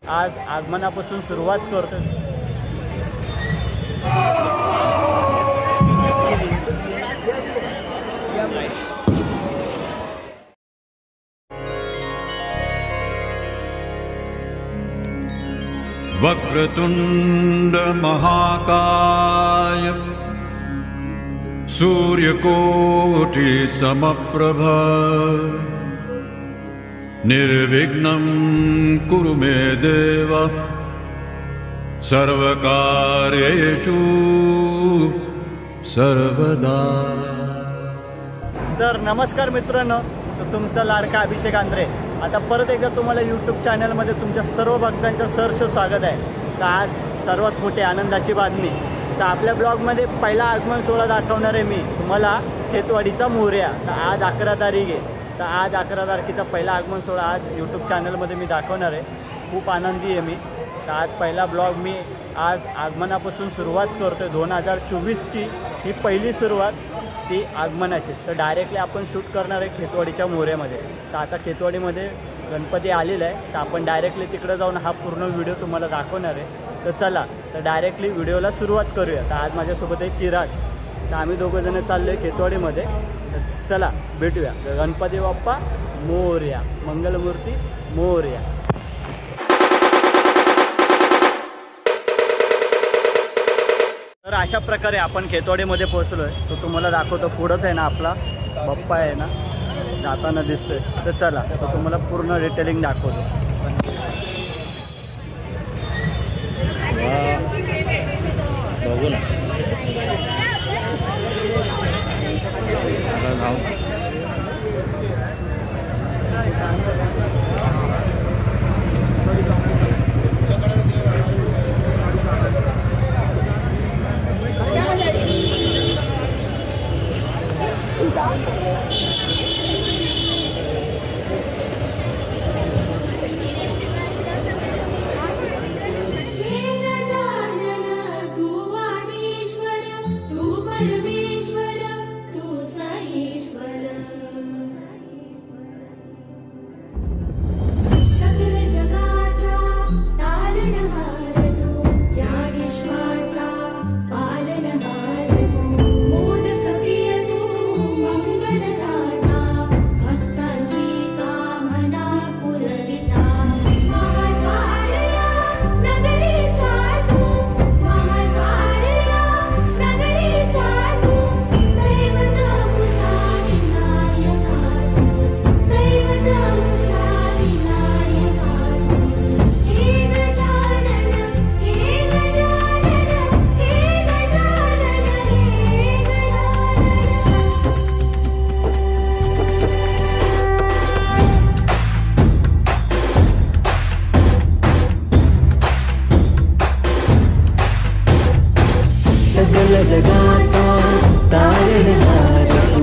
आज आगमनापासून सुरुवात करतो। वक्रतुंड महाकाय सूर्यकोटि समप्रभ निर्विघ्नं कुरु मे देव सर्वकार्येषु सर्वदा। तर नमस्कार मित्रांनो, तर तुमचा लाडका अभिषेक आंद्रे आता परत एकदा तुम्हाला यूट्यूब चॅनलमध्ये तुमच्या सर्व भक्तांचं सहर्ष स्वागत आहे। तर आज सर्वात मोठी आनंदाची बातमी, तर आपल्या ब्लॉगमध्ये पहिला आगमन सोहळा दाखवणार आहे मी तुम्हाला, खेतवाडीचा मोरया। तर आज 11 तारीख आहे, तर आज 11 तारखेचा पहिला आगमन सोहळा आज यूट्यूब चॅनलमध्ये मी दाखवणार आहे। खूप आनंदी आहे मी। तर आज पहिला ब्लॉग मी आज आगमनापासून सुरुवात करतो आहे। 2024ची ही पहिली सुरुवात ती आगमनाची। तर डायरेक्टली आपण शूट करणार आहे खेतवाडीच्या मोऱ्यामध्ये। तर आता खेतवाडीमध्ये गणपती आलेला आहे, तर आपण डायरेक्टली तिकडे जाऊन हा पूर्ण व्हिडिओ तुम्हाला दाखवणार आहे। तर चला, तर डायरेक्टली व्हिडिओला सुरुवात करूया। तर आज माझ्यासोबत आहे चिराग, तर आम्ही दोघंजणं चाललो आहे खेतवाडीमध्ये। तर चला भेटूया। गणपती बाप्पा मोरया, मंगलमूर्ती मोरया। तर अशा प्रकारे आपण खेतवाडीमध्ये पोहोचलो आहे। तो तुम्हाला दाखवतो, पुढंच आहे ना आपला बाप्पा आहे ना, जाताना दिसतोय। तर चला, तो तुम्हाला पूर्ण डिटेलिंग दाखवतो। बघू ना,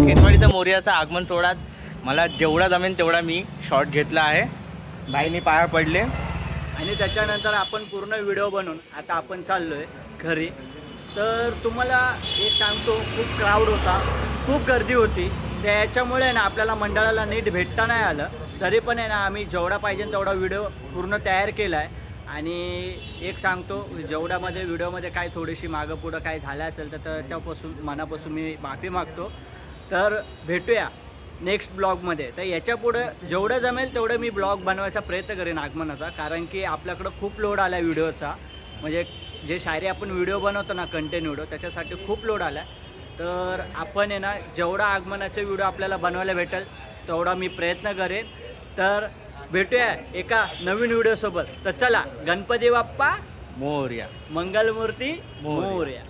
खेतवाडीचा मोरयाचा आगमन सोहळ्यात मला जेवढा जमेन तेवढा मी शॉट घेतला आहे। बाईंनी पाया पडले आणि त्याच्यानंतर आपण पूर्ण व्हिडिओ बनवून आता आपण चाललो आहे घरी। तर तुम्हाला एक सांगतो, खूप क्राऊड होता, खूप गर्दी होती। त्याच्यामुळे ना आपल्याला मंडळाला नीट भेटता नाही आलं। तरी पण आहे ना आम्ही जेवढा पाहिजे तेवढा व्हिडिओ पूर्ण तयार केला आहे। आणि एक सांगतो, जेवढ्यामध्ये व्हिडिओमध्ये काय थोडीशी मागं पुढं काय झालं असेल तर त्याच्यापासून मनापासून मी माफी मागतो। तर भेटूया नेक्स्ट ब्लॉगमध्ये। तर याच्या पुढं जेवढं जमेल तेवढं मी ब्लॉग बनवायचा प्रयत्न करेन आगमनाचा, कारण की आपल्याकडं खूप लोड आला आहे व्हिडिओचा। म्हणजे जे शायरी आपण व्हिडिओ बनवतो ना, कंटेंट व्हिडिओ, त्याच्यासाठी खूप लोड आला आहे। तर आपण आहे ना जेवढा आगमनाचे व्हिडिओ आपल्याला बनवायला भेटेल तेवढा मी प्रयत्न करेन। तर भेटूया एका नवीन व्हिडिओ सोबत। तर चला, गणपती बाप्पा मोरया, मंगलमूर्ती मोरया।